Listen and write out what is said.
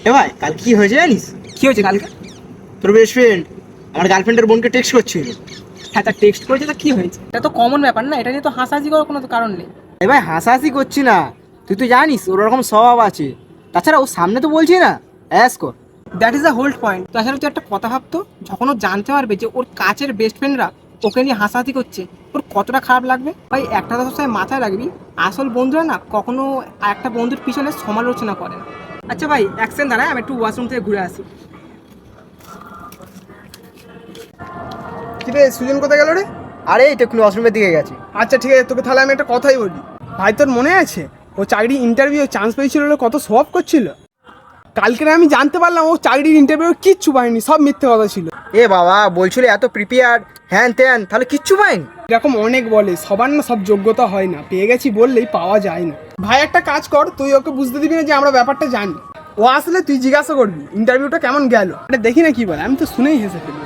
এ ভাই কাল কি হয়েছে জানিস? কি হয়েছে কালকে? তোর বেস্ট ফ্রেন্ড আমার গার্লফ্রেন্ডের বোনকে টেক্সট করছিল। হ্যাঁ, তা টেক্সট করেছে, তা কি হয়েছে? এটা তো কমন ব্যাপার না, এটা নিয়ে তো হাসাহাসি করার কোনো তো কারণ নেই। এ ভাই হাসাহাসি করছি না, তুই তো জানিস ওর ওরকম স্বভাব আছে। তাছাড়া ও সামনে তো বলছি না, অ্যাস কর। That is the hold point. তাছাড়া তুই একটা কথা ভাবতো, যখন ও জানতে পারবে যে ওর কাছের বেস্ট ফ্রেন্ডরা ওকে নিয়ে হাসাহাসি করছে, ওর কতটা খারাপ লাগবে। ভাই একটা কথা সবসময় মাথায় রাখবি, আসল বন্ধুরা না কখনো একটা বন্ধুর পিছনে সমালোচনা করে না। আচ্ছা ভাই, অ্যাকশন দাঁড়ায়, আমি একটু ওয়াশরুম থেকে ঘুরে আসি। কিরে সুজন কোথায় গেল রে? আরে এই তো একটু ওয়াশরুমের দিকে গেছি। আচ্ছা ঠিক আছে, তোকে তাহলে আমি একটা কথাই বলি। ভাই তোর মনে আছে ও চাকরি ইন্টারভিউ চান্স পেয়েছিল, বলে কত শো অফ করছিল? কালকে আমি জানতে পারলাম ও চাকরির ইন্টারভিউ কিচ্ছু পায়নি, সব মিথ্যে কথা ছিল। এ বাবা বলছিল এত প্রিপেয়ার হ্যান ত্যান, তাহলে কিচ্ছু পাইনি। এরকম অনেক বলে, সবার না সব যোগ্যতা হয় না, পেয়ে গেছি বললেই পাওয়া যায় না। ভাই একটা কাজ কর, তুই ওকে বুঝতে দিবি না যে আমরা ব্যাপারটা জানি। ও আসলে তুই জিজ্ঞাসা করবি ইন্টারভিউটা কেমন গেল, এটা দেখি না কি বলে, আমি তো শুনেই হেসে ফেলি।